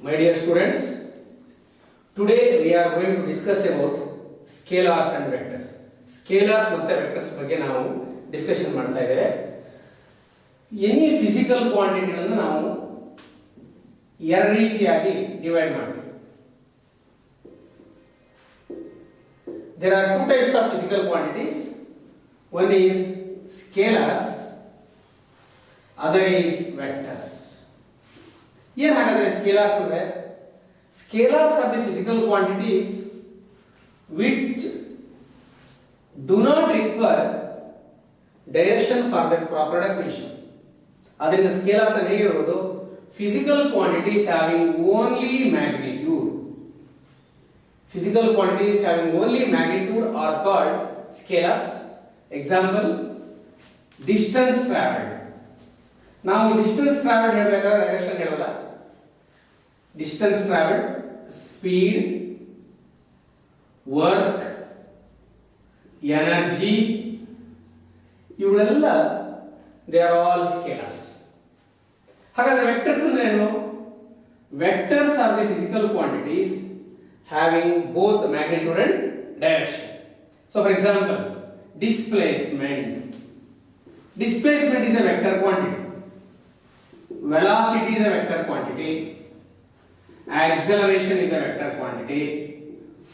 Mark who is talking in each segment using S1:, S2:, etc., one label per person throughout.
S1: My dear students, today we are going to discuss about scalars and vectors. Scalars ಮತ್ತು vectors ಬಗ್ಗೆ ನಾವು discussion ಮಾಡ್ತಾ ಇದ್ದೇವೆ. Any physical ಕ್ವಾಂಟಿಟಿಗಳನ್ನು ನಾವು ಎರಡು ರೀತಿಯಾಗಿ ಡಿವೈಡ್ ಮಾಡ್ತೀವಿ. There are two types of physical quantities. One is scalars, other is vectors. ಏನು ಹಾಗಾದ್ರೆ ಸ್ಕೇಲಾರ್ಸ್ ಅಂದ್ರೆ scalars are the physical quantities which do not require direction for their proper definition. ಅದರಿಂದ scalars ಅನ್ನು ಹೇಗಿರಬಹುದು, physical quantities having only magnitude. Physical quantities having only magnitude are called scalars. Example, distance traveled. ನಾವು distance travel ಹೇಳಬೇಕಾದ್ರೆ direction ಹೇಳೋಲ್ಲ. Distance travel, speed, work, energy, ಇವುಗಳೆಲ್ಲ they are all ಸ್ಕೇಲರ್ಸ್. ಹಾಗಾದ್ರೆ vectors ಅಂದ್ರೆ ಏನು? Vectors R the physical quantities having both magnitude and direction. So for example, displacement. Displacement is a vector quantity. Velocity is a vector quantity. Acceleration is a vector quantity.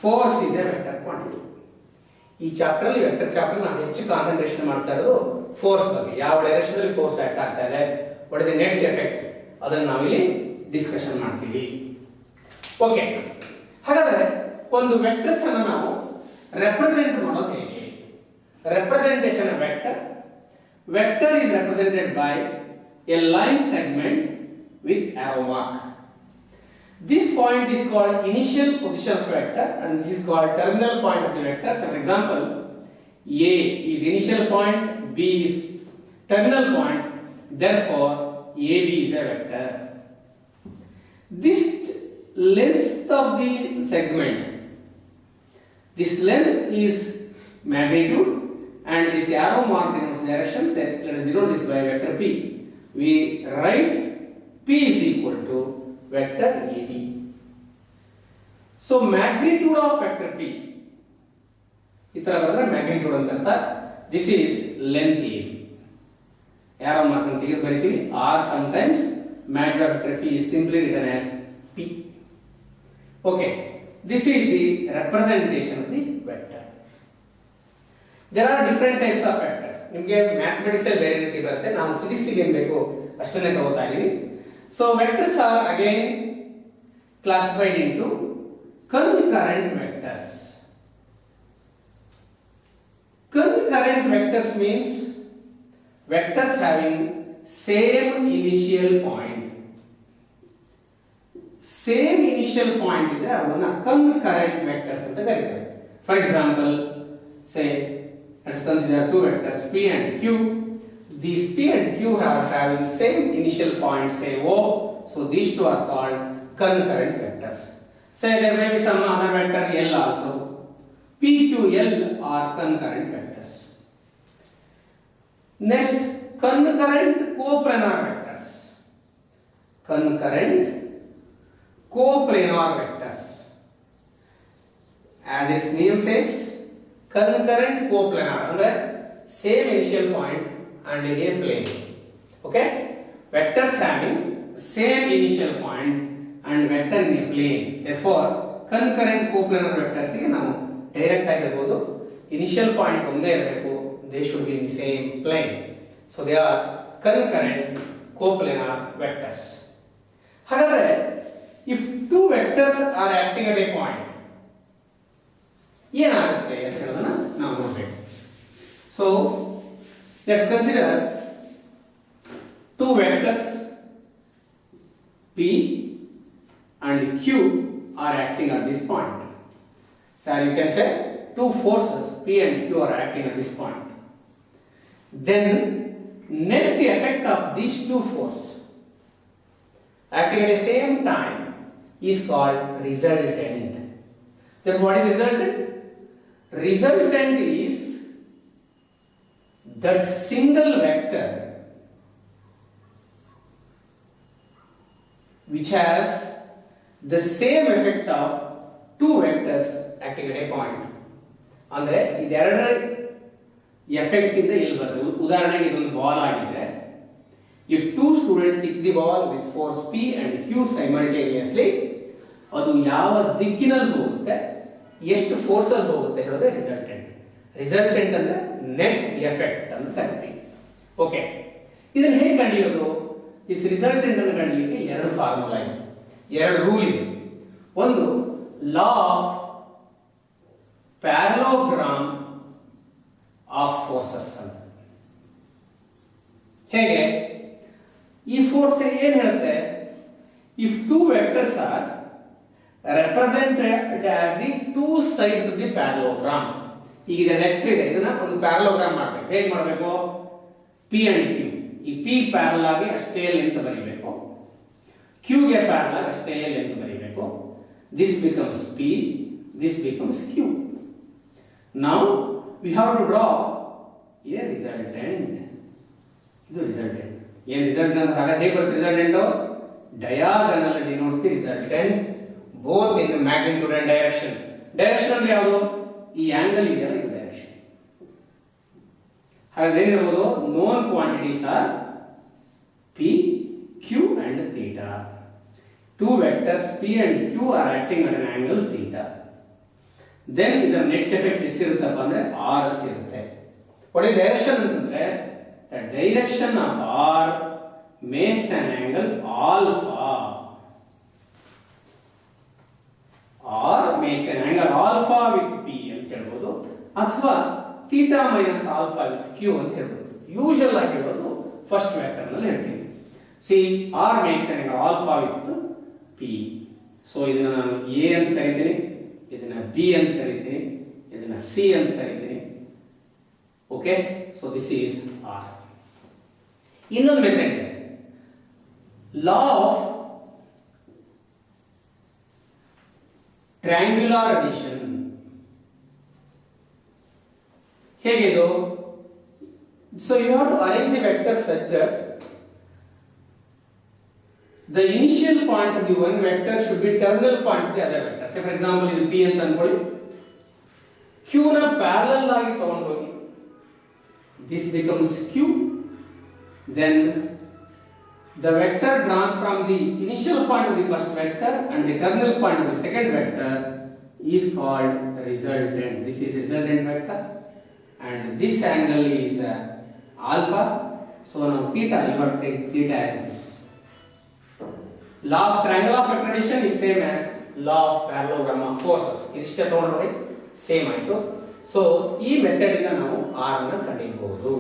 S1: Force is a vector quantity. ಈ chapter ಅಲ್ಲಿ vector chapter ನಾವು ಹೆಚ್ಚು concentration ಮಾಡ್ತಾ ಇರೋದು force ಬಗ್ಗೆ. ಯಾವ direction ಅಲ್ಲಿ force act ಆಗ್ತಾ ಇದೆ, what is the net effect, ಅದನ್ನು ನಾವಿಲ್ಲಿ ಡಿಸ್ಕಷನ್ ಮಾಡ್ತೀವಿ. ಓಕೆ, ಹಾಗಾದ್ರೆ ಒಂದು ವೆಕ್ಟರ್ಸ್ ಅನ್ನು ನಾವು ರೆಪ್ರೆಸೆಂಟ್ ಮಾಡೋದು ಹೇಗೆ? Representation of vector. Vector is represented by a line segment with arrow mark. This point is called initial position of vector and this is called terminal point of the vector. So for example, A is initial point, B is terminal point, therefore AB is a vector. This length of the segment, this length is magnitude, and this arrow mark denotes direction. Say, let us denote this by vector P. We write P is equal to vector AB. So magnitude of vector P, itara badre magnitude anta, this is length AB. Arrow mark anta hige bariತೀವಿ, or sometimes magnitude of vector P is simply written as P. Okay, this is the representation of the vector. There are different types of vectors. ನಿಮಗೆ mathematics ಅಲ್ಲಿ ಬೇರೆ ರೀತಿ ಬರುತ್ತೆ, ನಾವು physics ಗೆ ಏನು ಬೇಕು ಅಷ್ಟನ್ನೇ ತಗೋತಾ ಇದೀವಿ. So vectors R again classified into concurrent vectors. Concurrent vectors means vectors having same initial point. Same initial point ಇದ್ರೆ ಅವನ್ನ concurrent vectors ಅಂತ ಕರೀತಾರೆ. For example, say let's consider two vectors P and Q. These P and Q are having same initial point, say O. So these two are called concurrent vectors. Say there may be some other vector L also. P, Q, L are concurrent vectors. Next, concurrent coplanar vectors. Concurrent coplanar vectors. As its name says, concurrent coplanar ಅಂದ್ರೆ same initial point and in a plane. Okay, vectors having same initial point and vector in a plane, therefore concurrent coplanar vectors ಗೆ ನಾವು direct ಆಗಿ ಹೇಳ್ಬೋದು, initial point ಒಂದೇ ಇರಬೇಕು, they should be in the same plane, so they are concurrent coplanar vectors. ಹಾಗಾದ್ರೆ if two vectors are acting at a point, ಏನಾಗುತ್ತೆ ಅಂತ ಹೇಳೋದನ್ನ ನಾವು ನೋಡಬೇಕು. So let's consider two vectors P and Q are acting at this point. So you can say two forces P and Q are acting at this point. Then net effect of these two forces acting at the same time is called resultant. Then what is resultant? Resultant is that single vector which has the same effect of two vectors acting at a point. ಅಂದ್ರೆ ಇದೆರಡರ effect ಇಂದ ಇಲ್ಲಿ ಬರ್ತದೆ. ಉದಾಹರಣೆಗೆ ಇದೊಂದು ball ಆಗಿದೆ. if two students kick the ball with force P and Q simultaneously, ಅದು ಯಾವ ದಿಕ್ಕಿನಲ್ಲಿ ಹೋಗುತ್ತೆ, ಎಷ್ಟು ಫೋರ್ಸ್ ಅಲ್ಲಿ ಹೋಗುತ್ತೆ ಹೇಳೋದೇ ರಿಸಲ್ಟೆಂಟ್. ರಿಸಲ್ಟೆಂಟ್ ಅಂದ್ರೆ ನೆಟ್ ಎಫೆಕ್ಟ್ ಅಂತ ಕರಿತೀವಿ. ಓಕೆ, ಇದನ್ನ ಹೇಗೆ ಕಂಡುಹಿಡಿಯೋದು? ಈ ರಿಸಲ್ಟೆಂಟ್ ಅನ್ನು ಕಂಡುಹಿಡಿಯಲಿಕ್ಕೆ ಎರಡು ಫಾರ್ಮುಲಾ ಇದೆ, ಎರಡು ರೂಲ್ ಇದೆ. ಒಂದು law of parallelogram of forces ಅಂತ. ಹೇಗೆ? ಈ ಫೋರ್ಸ್ ಏನ್ ಹೇಳುತ್ತೆ? If two vectors R represented as the two sides of the parallelogram. ಈಗ ಇದು ವೆಕ್ಟರ್ ಇದೆ, ಇದನ್ನ ಒಂದು ಪ್ಯಾರಲೋಗ್ರಾಮ್ ಮಾಡಬೇಕು. ಹೇಗೆ ಮಾಡಬೇಕು? P and Q. ಈ P ಪ್ಯಾರಲಲ್ ಆಗಿ ಅಷ್ಟೇ ಲೆಂತ್ ಬರೀಬೇಕು, Q ಗೆ ಪ್ಯಾರಲಲ್ ಆಗಿ ಅಷ್ಟೇ ಲೆಂತ್ ಬರೀಬೇಕು. This becomes P, this becomes Q. Now we have to draw a resultant. ಇದು ರಿಸಲ್ಟೆಂಟ್. ಏನು ರಿಸಲ್ಟೆಂಟ್ ಅಂತ ಹಾಗಾದ್ರೆ ಹೇಗೆ ಬರುತ್ತೆ resultant? Diagonal denotes the resultant both in the magnitude and direction. Direction ಅಂದ್ರೆ ಯಾವುದು? ಈ ಆಂಗಲ್ ಇದೆಯಲ್ಲ, ಇದು ಡೈರೆಕ್ಷನ್. ಹಾಗಾದ್ರೆ ಏನಿರಬಹುದು? known quantities are P, Q and theta. Two vectors P and Q are acting at an angle theta. Then ಇದರ net effect ಎಷ್ಟಿರುತ್ತಪ್ಪ ಅಂದ್ರೆ R ಅಷ್ಟಿರುತ್ತೆ. what is direction ಅಂತಂದ್ರೆ the direction of R makes an angle alpha. R makes an angle alpha with P ಅಂತ ಹೇಳ್ಬೋದು, ಅಥವಾ theta minus alpha with Q ಅಂತ ಹೇಳ್ಬೋದು. Usual ಆಗಿ ಹೇಳೋದು ಫಸ್ಟ್ ವೆಕ್ಟರ್ ನಲ್ಲಿ ಹೇಳ್ತೀವಿ. C R makes an angle alpha with P. So ಇದನ್ನ ನಾನು A ಅಂತ ಕರಿತೀನಿ, ಇದನ್ನ B ಅಂತ ಕರಿತೀನಿ, ಇದನ್ನ C ಅಂತ ಕರಿತೀನಿ. Okay, so this is R. ಇನ್ನೊಂದು ಮೆಥಡ್ ಇದೆ, law of triangular addition. ಹೇಗಿದು? So you have to arrange the vectors such that the initial point of the one vector should be terminal point of the other vector. Say for example ಇದು P ಅಂತ ಅನ್ಕೊಳ್ಳಿ, Q ನ parallel ಆಗಿ ತಗೊಂಡು ಹೋಗಿ, this becomes Q, then the vector drawn from the initial point of the first vector and the terminal point of the second vector is called resultant. This is resultant vector and this angle is alpha. So now theta, you have to take theta as this. Law of triangle of vector addition is same as law of parallelogram of forces. ಇದಷ್ಟೇ ತಗೊಂಡು ನೋಡಿ, same ಆಯ್ತು. So ಈ method ಇಂದ ನಾವು R ಅನ್ನು ಕಂಡುಹಿಡಿಯಬಹುದು.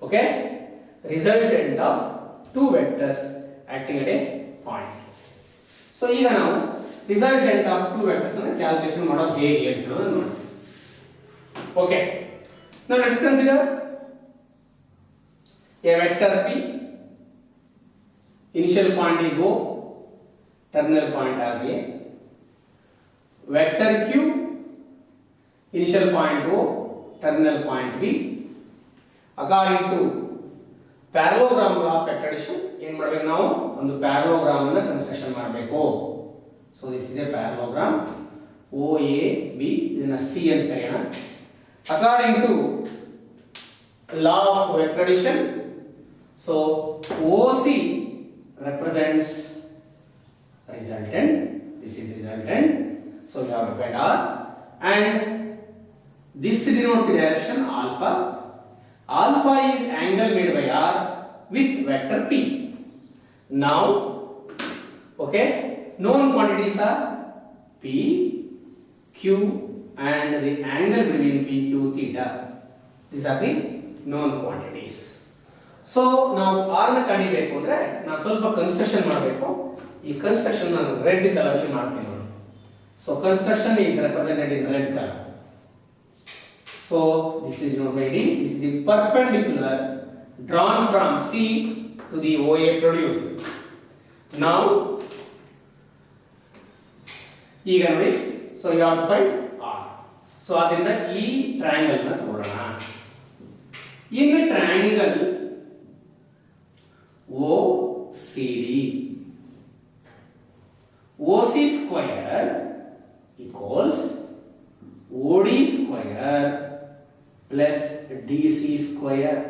S1: Okay, resultant of two vectors acting at a point. So ಈಗ ನಾವು resultant of two vectors ಅನ್ನು ಕ್ಯಾಲ್ಕುಲೇಷನ್ ಮಾಡೋದು ಹೇಗೆ ಅಂತ ನೋಡಿ. Okay, now let's consider a vector P. Initial point is O, terminal point as A. Vector Q, initial point O, terminal point B. According to parallelogram law of vector addition ಏನು ಮಾಡಬೇಕು? ನಾವು ಒಂದು parallelogram ಅನ್ನು construction ಮಾಡಬೇಕು. So this is a parallelogram O A B, ಇದನ್ನ C ಅಂತ ಕರೆಯೋಣ. According to law of vector addition, so OC represents resultant. This is resultant. So we have to find R, and this denotes the direction alpha. Alpha is angle made by R with vector P. Now, okay, known quantities are P, Q and the angle between P, Q, theta. These are the known quantities. So now R na ಕಂಡುಹಿಡಿಯಬೇಕು ಅಂದ್ರೆ ನಾನು ಸ್ವಲ್ಪ construction ಮಾಡಬೇಕು. ಈ construction ನಾನು red colour ಅಲ್ಲಿ ಮಾಡ್ತೀನಿ ನೋಡಿ. So construction is represented in red color. So this is known by D. This is the perpendicular drawn from C to the OA produced. Now, ಈಗ ನೋಡಿ, so you have to find R. So ಅದರಿಂದ ಈ triangle ನ ತೋರೋಣ. In a triangle OCD, OC square equals OD square plus DC square.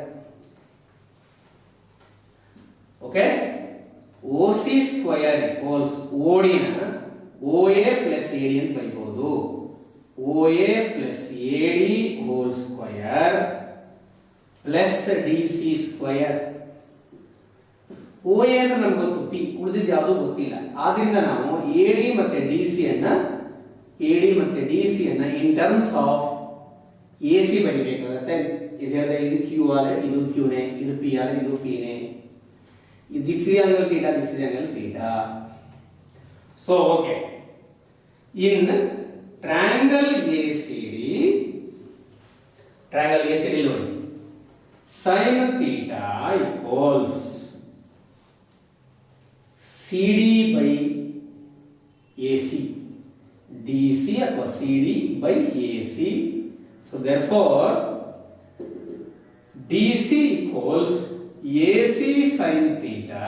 S1: Okay, OC square equals OD na OA plus AD ಅಂತ ಬರೆಯಬಹುದು. OA plus AD whole square plus DC square. OA ಅಂತ ನಮಗೆ ಗೊತ್ತು, P ಉಳಿದಿದ್ದು ಯಾವುದು ಗೊತ್ತಿಲ್ಲ. ಆದ್ದರಿಂದ ನಾವು AD ಮತ್ತೆ DC ಅನ್ನ ಇನ್ ಟರ್ಮ್ಸ್ ಆಫ್ AC ಬರೀಬೇಕಾಗುತ್ತೆ. ಇದೆಲ್ಲ ಇದು Q ಆದ್ರೆ ಇದು Q ನೇ, ಇದು P ಆದ್ರೆ ಇದು P ನೇ. ಇದು free angle theta, this is angle theta. So okay, in triangle ACD ನೋಡಿ, sin theta equals CD by AC, DC ಅಥವಾ CD by AC. So therefore DC equals AC sin theta.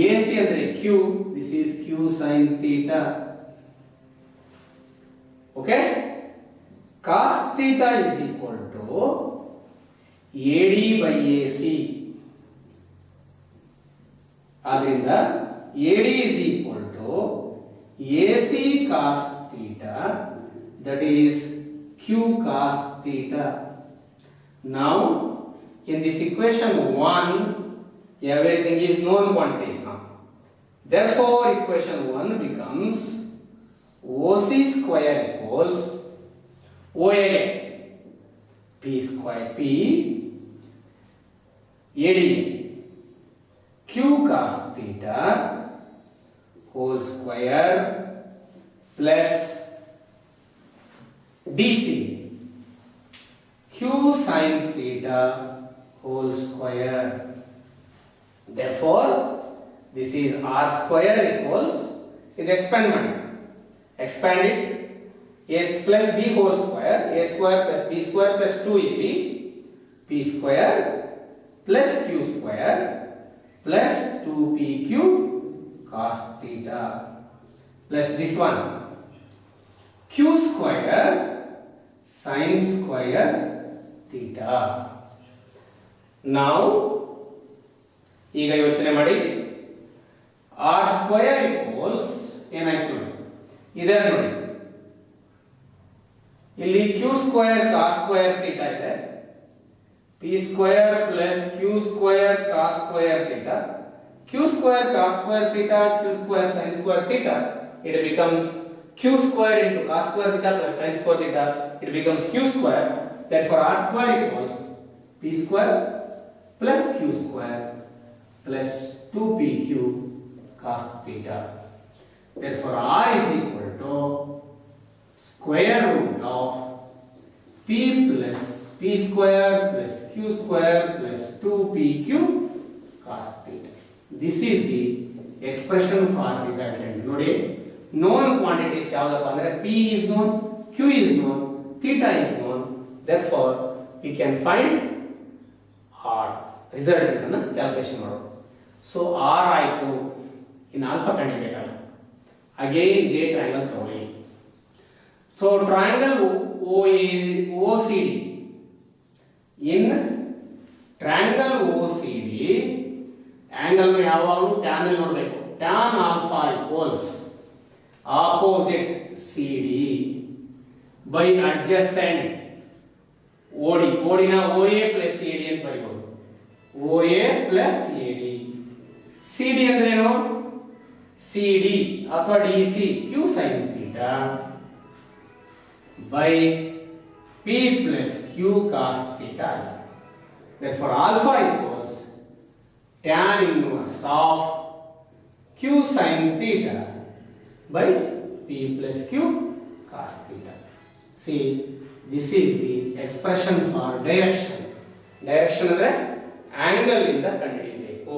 S1: AC ಅಂದ್ರೆ Q, this is Q sin theta. Okay, cos theta is equal to AD by AC. ಆದ್ರಿಂದ AD is equal to AC cos theta, that is Q cos theta. Now in this equation 1, everything is known quantities now. Therefore equation 1 becomes OC square equals OA P square P AD Q cos theta whole square plus DC Q sin theta whole square. Therefore this is R square equals, it expand it, A plus B whole square, A square plus B square plus 2AB, P square plus Q square plus 2PQ cos theta plus this one Q square sin square theta. Now ಈಗ ಯೋಚನೆ ಮಾಡಿ, R square equals ಏನಾಯ್ತು ಇದನ್ನು ನೋಡಿ, ಇಲ್ಲಿ Q square cos square theta ಇದೆ, P square plus Q square cos square theta, Q square cos square theta, Q square sin square theta, it becomes Q square into cos square theta plus sin square theta, it becomes Q square. Therefore R square equals P square plus Q square plus 2PQ cos theta. Therefore R is equal to square root of P plus P square plus Q square plus 2PQ cos theta. This is the expression for resultant. ನೋಡಿ, known quantities ಯಾವದಪ್ಪ ಅಂದ್ರೆ P is known, Q is known, theta is known. Therefore we can find R, resultant ಅನ್ನು calculation ಮಾಡೋದು. So R ಆಯಿತು, ಇನ್ನು alpha ಕಂಡುಹಿಡಿಯಬೇಕಲ್ಲ, again ಇದೇ triangle ತಗೊಳ್ಳಿ. So triangle OCD, in triangle OCD angle ಯಾವಾಗಲೂ tan ಅಲ್ಲಿ ನೋಡಬೇಕು. Tan alpha equals opposite CD by adjacent OD. OD ನ OA ಪ್ಲಸ್ AD ಅಂತ ಬರೀಬಹುದು. OA plus AD. CD ಅಂದ್ರೆ ಏನು? CD ಅಥವಾ DC Q sin theta by P plus Q cos theta. Therefore alpha equals tan inverse of Q sin theta by P plus Q cos theta. See, this is the expression for direction. Direction ಅಂದ್ರೆ angle ಇಂದ ಕಂಡುಹಿಡಿಯಬೇಕು.